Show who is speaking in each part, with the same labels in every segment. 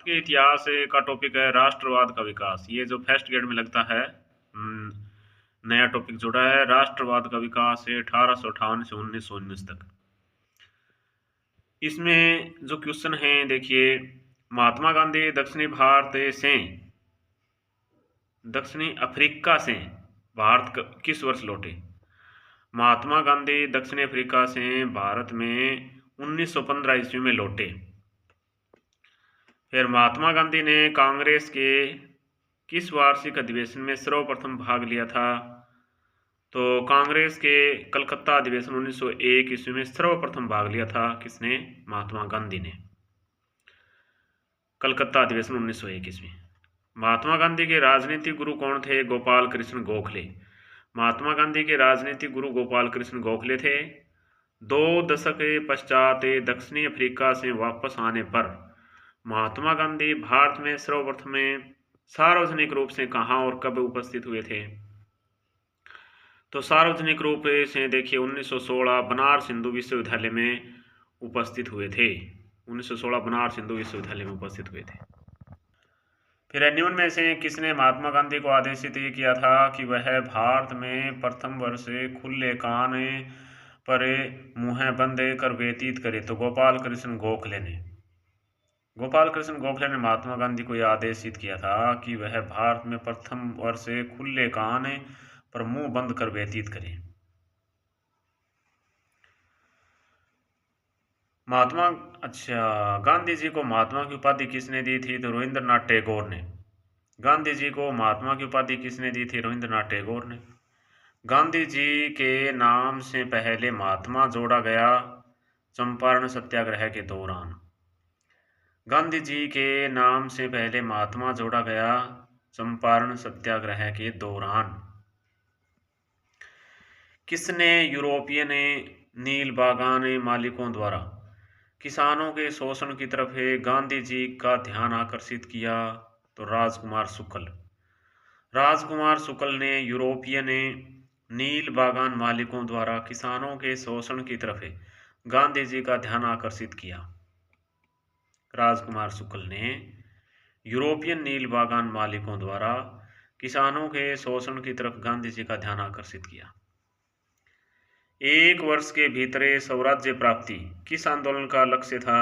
Speaker 1: के इतिहास का टॉपिक है राष्ट्रवाद का विकास। ये जो फर्स्ट ग्रेड में लगता है। नया टॉपिक जुड़ा है, राष्ट्रवाद का विकास है 1858 से 1919 तक। इसमें जो क्वेश्चन है देखिए, महात्मा गांधी दक्षिणी अफ्रीका से भारत किस वर्ष लौटे? महात्मा गांधी दक्षिण अफ्रीका से भारत में 1915 ईस्वी में लौटे। फिर महात्मा गांधी ने कांग्रेस के किस वार्षिक अधिवेशन में सर्वप्रथम भाग लिया था? तो कांग्रेस के कलकत्ता अधिवेशन 1901 ईस्वी में सर्वप्रथम भाग लिया था। किसने? महात्मा गांधी ने। कलकत्ता अधिवेशन 1901 ईस्वी। महात्मा गांधी के राजनीतिक गुरु कौन थे? गोपाल कृष्ण गोखले। महात्मा गांधी के राजनीतिक गुरु गोपाल कृष्ण गोखले थे। 2 दशक के पश्चात दक्षिणी अफ्रीका से वापस आने पर महात्मा गांधी भारत में सर्वप्रथम सार्वजनिक रूप से कहाँ और कब उपस्थित हुए थे? तो सार्वजनिक रूप से देखिए 1916 बनारस हिंदू विश्वविद्यालय में उपस्थित हुए थे। 1916 बनारस हिंदू विश्वविद्यालय में उपस्थित हुए थे। फिर निम्न में से किसने महात्मा गांधी को आदेशित ये किया था कि वह भारत में प्रथम वर्ष खुले कान पर मुँह बंद कर व्यतीत करे? तो गोपाल कृष्ण गोखले ने। गोपाल कृष्ण गोखले ने महात्मा गांधी को यह आदेशित किया था कि वह भारत में प्रथम वर्ष खुले कान पर मुंह बंद कर व्यतीत करें। गांधी जी को महात्मा की उपाधि किसने दी थी? तो रविंद्रनाथ टैगोर ने। गांधी जी को महात्मा की उपाधि किसने दी थी? रविंद्रनाथ टैगोर ने। गांधी जी के नाम से पहले महात्मा जोड़ा गया चंपारण सत्याग्रह के दौरान। गांधी जी के नाम से पहले महात्मा जोड़ा गया चंपारण सत्याग्रह के दौरान। किसने यूरोपियन नील बागान मालिकों द्वारा किसानों के शोषण की तरफ गांधी जी का ध्यान आकर्षित किया? तो राजकुमार शुक्ल। राजकुमार शुक्ल ने यूरोपियन नील बागान मालिकों द्वारा किसानों के शोषण की तरफ गांधी जी का ध्यान आकर्षित किया। राजकुमार शुक्ल ने यूरोपियन नील बागान मालिकों द्वारा किसानों के शोषण की तरफ गांधी जी का ध्यान आकर्षित किया। 1 वर्ष के भीतर स्वराज्य प्राप्ति किस आंदोलन का लक्ष्य था?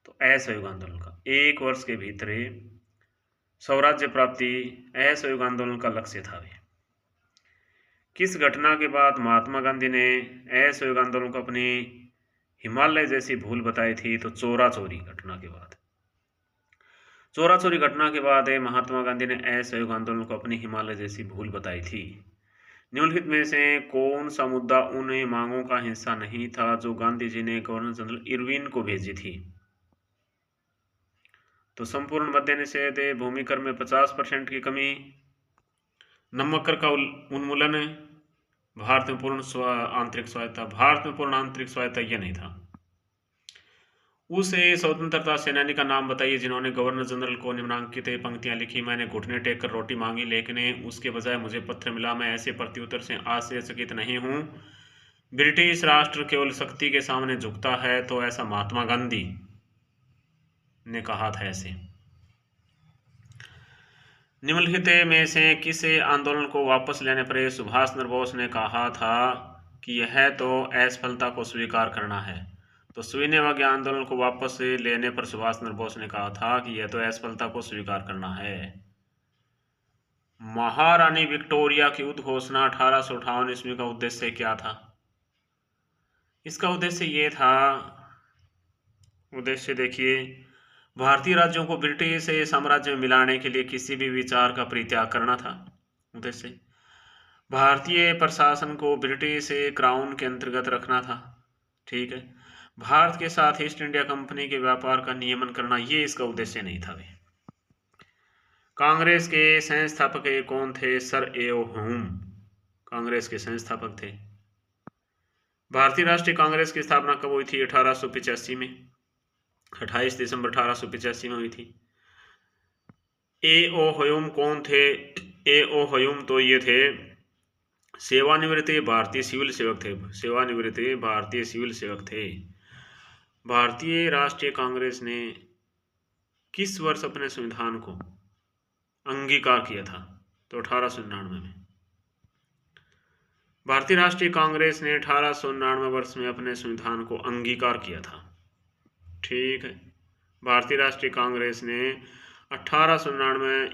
Speaker 1: तो असहयोग आंदोलन का। 1 वर्ष के भीतर स्वराज्य प्राप्ति असहयोग आंदोलन का लक्ष्य था। किस घटना के बाद महात्मा गांधी ने असहयोग आंदोलन को अपनी हिमालय जैसी भूल बताई थी? तो चोरा चोरी घटना के बाद। चोरा चोरी घटना के बाद महात्मा गांधी ने असहयोग आंदोलन को अपनी हिमालय जैसी भूल बताई थी। निम्नलिखित में से कौन सा मुद्दा उन मांगों का हिस्सा नहीं था जो गांधी जी ने गवर्नर जनरल इरविन को भेजी थी? तो संपूर्ण मद्य निषेध, भूमि कर में 50% की कमी, नमक कर का उन्मूलन, भारत में पूर्ण आंतरिक स्वायत्ता। भारत में पूर्ण आंतरिक स्वायत्ता यह नहीं था। उस स्वतंत्रता सेनानी का नाम बताइए जिन्होंने गवर्नर जनरल को निम्नांकित पंक्तियां लिखी। मैंने घुटने टेक कर रोटी मांगी लेकिन उसके बजाय मुझे पत्र मिला। मैं ऐसे प्रत्युत्तर से आश्चर्यचकित नहीं हूँ। ब्रिटिश राष्ट्र केवल शक्ति के सामने झुकता है, तो ऐसा महात्मा गांधी ने कहा था। ऐसे निम्नलिखित में से किस आंदोलन को वापस लेने पर सुभाष चंद्र बोस ने कहा था कि यह तो असफलता को स्वीकार करना है? तो सविनय आंदोलन को वापस लेने पर सुभाष चंद्र बोस ने कहा था कि यह तो असफलता को स्वीकार करना है। महारानी विक्टोरिया की उद्घोषणा 1858 ईस्वी का उद्देश्य क्या था? इसका उद्देश्य ये था, उद्देश्य देखिए, भारतीय राज्यों को ब्रिटिश साम्राज्य में मिलाने के लिए किसी भी विचार का परित्याग करना था। उद्देश्य भारतीय प्रशासन को ब्रिटिश क्राउन के अंतर्गत रखना था। ठीक है। भारत के साथ ईस्ट इंडिया कंपनी के व्यापार का नियमन करना, ये इसका उद्देश्य नहीं था। कांग्रेस के संस्थापक कौन थे? सर एओ ह्यूम कांग्रेस के संस्थापक थे। भारतीय राष्ट्रीय कांग्रेस की स्थापना कब हुई थी? 1885 में। 28 दिसंबर 1885 में हुई थी। एओ ह्यूम कौन थे? एओ ह्यूम तो ये थे सेवानिवृत्त भारतीय सिविल सेवक थे। सेवानिवृत्त भारतीय सिविल सेवक थे। भारतीय राष्ट्रीय कांग्रेस ने किस वर्ष अपने संविधान को अंगीकार किया था? तो 1899 में। भारतीय राष्ट्रीय कांग्रेस ने 1899 वर्ष में अपने संविधान को अंगीकार किया था। ठीक है, भारतीय राष्ट्रीय कांग्रेस ने 1899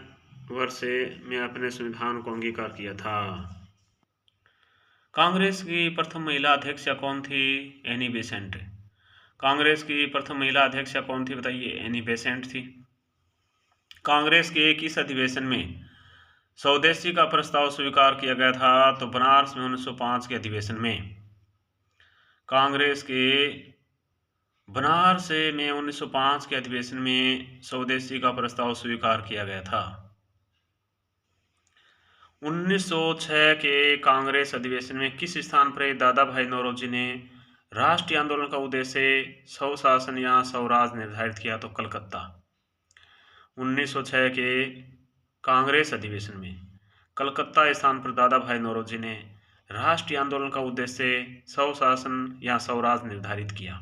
Speaker 1: वर्ष में अपने संविधान को अंगीकार किया था। कांग्रेस की प्रथम महिला अध्यक्षा कौन थी? Annie Besant. कांग्रेस की प्रथम महिला अध्यक्षा कौन थी बताइए? एनी बेसेंट थी। कांग्रेस के किस अधिवेशन में स्वदेशी का प्रस्ताव स्वीकार किया गया था? तो बनारस में 1905 के अधिवेशन में। कांग्रेस के बनारस में 1905 के अधिवेशन में स्वदेशी का प्रस्ताव स्वीकार किया गया था। 1906 के कांग्रेस अधिवेशन में किस स्थान पर दादा भाई नौरोजी ने राष्ट्रीय आंदोलन का उद्देश्य स्वशासन या स्वराज निर्धारित किया? तो कलकत्ता। 1906 के कांग्रेस अधिवेशन में कलकत्ता स्थान पर दादा भाई नौरोजी ने राष्ट्रीय आंदोलन का उद्देश्य स्वशासन या स्वराज निर्धारित किया।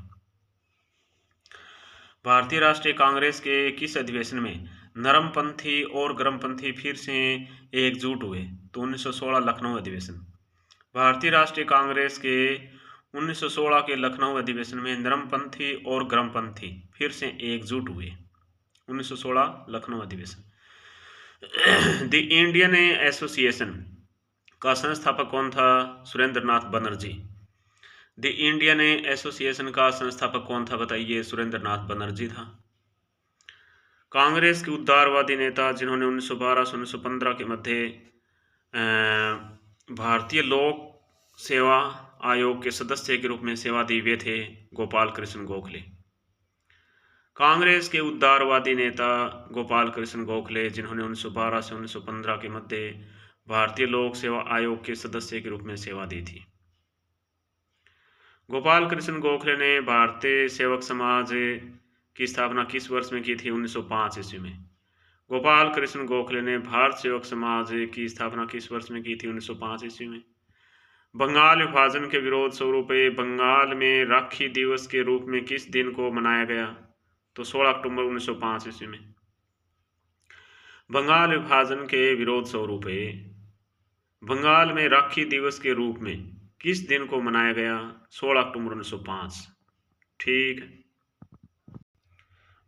Speaker 1: भारतीय राष्ट्रीय कांग्रेस के किस अधिवेशन में नरमपंथी और गर्मपंथी फिर से एकजुट हुए? तो 1916 लखनऊ अधिवेशन। भारतीय राष्ट्रीय कांग्रेस के 1916 के लखनऊ अधिवेशन में नरमपंथी और गर्मपंथी फिर से एकजुट हुए। 1916 लखनऊ अधिवेशन। द इंडियन एसोसिएशन का संस्थापक कौन था? Surendranath Banerjee. The Indian association का संस्थापक कौन था बताइए? सुरेंद्रनाथ बनर्जी था। कांग्रेस के उदारवादी नेता जिन्होंने 1912 से 1915 के मध्य भारतीय लोक सेवा आयोग के सदस्य के रूप में सेवा दी हुए थे गोपाल कृष्ण गोखले। कांग्रेस के उदारवादी नेता गोपाल कृष्ण गोखले जिन्होंने 1912 से 1915 के मध्य भारतीय लोक सेवा आयोग के सदस्य के रूप में सेवा दी थी। गोपाल कृष्ण गोखले ने भारतीय सेवक समाज की स्थापना किस वर्ष में की थी? 1905 ईस्वी में। गोपाल कृष्ण गोखले ने भारत सेवक समाज की स्थापना किस वर्ष में की थी? 1905 ईस्वी में। बंगाल विभाजन के विरोध स्वरूप बंगाल में राखी दिवस के रूप में किस दिन को मनाया गया? तो 16 अक्टूबर 1905 ईस्वी में। बंगाल विभाजन के विरोध स्वरूप बंगाल में राखी दिवस के रूप में किस दिन को मनाया गया? 16 अक्टूबर 1905। ठीक है।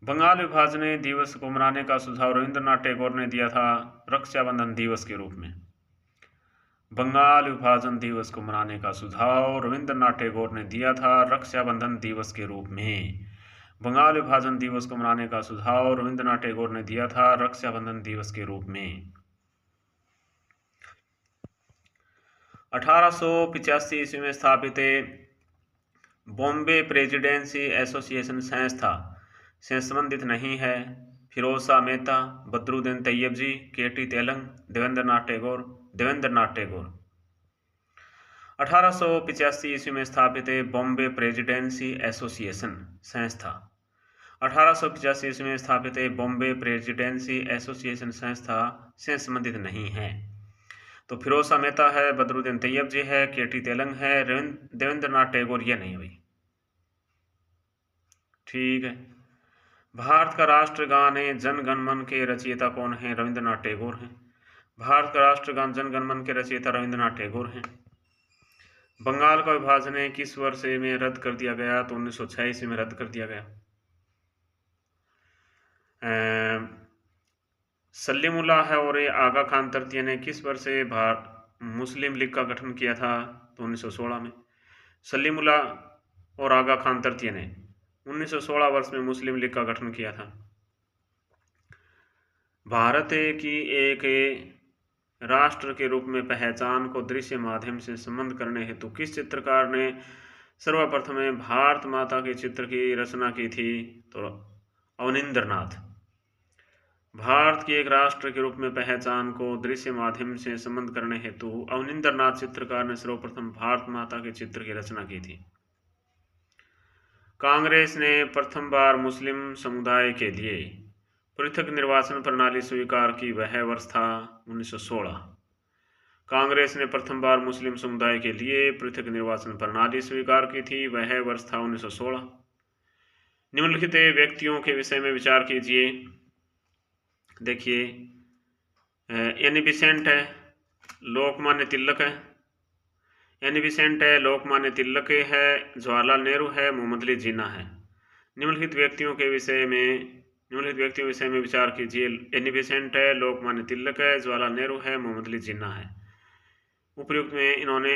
Speaker 1: बंगाल विभाजन दिवस को मनाने का सुझाव रविंद्रनाथ टैगोर ने दिया था रक्षाबंधन दिवस के रूप में। बंगाल विभाजन दिवस को मनाने का सुझाव रविंद्रनाथ टैगोर ने दिया था रक्षाबंधन दिवस के रूप में। बंगाल विभाजन दिवस को मनाने का सुझाव रविंद्रनाथ टैगोर ने दिया था रक्षाबंधन दिवस के रूप में। 1885 ईस्वी में स्थापित बॉम्बे प्रेसिडेंसी एसोसिएशन संस्था से संबंधित नहीं है फिरोज शाह मेहता, बदरुद्दीन तैयब जी, के.टी. तेलंग, देवेंद्रनाथ टैगोर। 1885 ईस्वी में स्थापित बॉम्बे प्रेसिडेंसी एसोसिएशन संस्था 1885 ईस्वी में स्थापित बॉम्बे प्रेसिडेंसी एसोसिएशन संस्था से संबंधित नहीं है। तो फिरोज शाह मेहता है, बदरुद्दीन तैयब जी है, के.टी. तेलंग है, देवेंद्रनाथ टैगोर ये नहीं भाई। ठीक है। भारत का राष्ट्रगान जन गण मन के रचयिता कौन है? रविंद्रनाथ टैगोर हैं। भारत का राष्ट्रगान जन गण मन के रचयिता रविंद्रनाथ टैगोर हैं। बंगाल का विभाजन किस वर्ष में रद्द कर दिया गया? तो 1906 ईस्वी में रद्द कर दिया गया। सलीमुल्लाह है और आगा खान तृतीय ने किस वर्ष से मुस्लिम लीग का गठन किया था? तो 1916 में। सलीमुल्लाह और आगा खान तृतीय ने 1916 वर्ष में मुस्लिम लीग का गठन किया था। भारत की एक राष्ट्र के रूप में पहचान को दृश्य माध्यम से संबद्ध करने हेतु किस चित्रकार ने सर्वप्रथम भारत माता के चित्र की रचना की थी? तो अवनींद्रनाथ। भारत की एक राष्ट्र के रूप में पहचान को दृश्य माध्यम से संबद्ध करने हेतु अवनींद्रनाथ चित्रकार ने सर्वप्रथम भारत माता के चित्र की रचना की थी। कांग्रेस ने प्रथम बार मुस्लिम समुदाय के लिए पृथक निर्वाचन प्रणाली स्वीकार की वह वर्ष था 1916। कांग्रेस ने प्रथम बार मुस्लिम समुदाय के लिए पृथक निर्वाचन प्रणाली स्वीकार की थी वह वर्ष था 1916। निम्नलिखित व्यक्तियों के विषय में विचार कीजिए देखिए, एनी बेसेंट है, लोकमान्य तिलक है, एनी बेसेंट है, लोकमान्य तिलक है, जवाहरलाल नेहरू है, मोहम्मद अली जिन्ना है। निम्नलिखित व्यक्तियों के विषय में विचार कीजिए। एनी बेसेंट है, लोकमान्य तिलक है, जवाहरलाल नेहरू है, मोहम्मद अली जिन्ना है। उपयुक्त में इन्होंने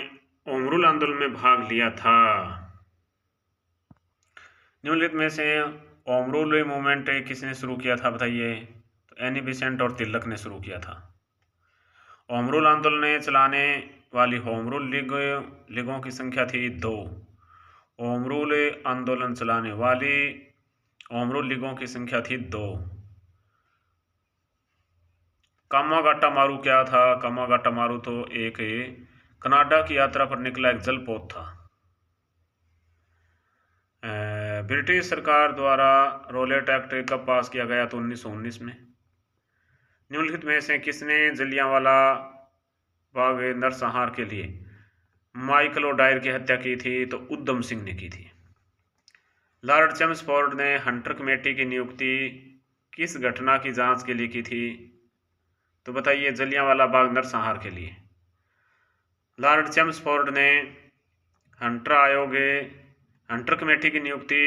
Speaker 1: ओम रूल आंदोलन में भाग लिया था। निम्नलिखित में से ओम रूल मूवमेंट किसने शुरू किया था बताइए? तो एनी बेसेंट और तिलक ने शुरू किया था। ओम रूल आंदोलन चलाने वाली होम रूल लीगों की संख्या थी 2। ओम रूल आंदोलन चलाने वाली होम रूल लीगों की संख्या थी 2। कामागाटा मारू क्या था? कामागाटा मारू तो एक कनाडा की यात्रा पर निकला एक जलपोत था। ब्रिटिश सरकार द्वारा रोलेट एक्ट कब पास किया गया? तो 1919 में। निम्नलिखित में से किसने जलियांवाला बाग नरसंहार के लिए माइकल ओडायर की हत्या की थी? तो उधम सिंह ने की थी। लॉर्ड चेम्सफोर्ड ने हंटर कमेटी की नियुक्ति किस घटना की जांच के लिए की थी? तो बताइए, जलियांवाला बाग नरसंहार के लिए। लॉर्ड चेम्सफोर्ड ने हंटर कमेटी की नियुक्ति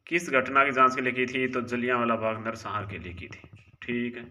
Speaker 1: किस घटना की जांच के लिए की थी? तो जलियांवाला बाग नरसंहार के लिए की थी। ठीक है।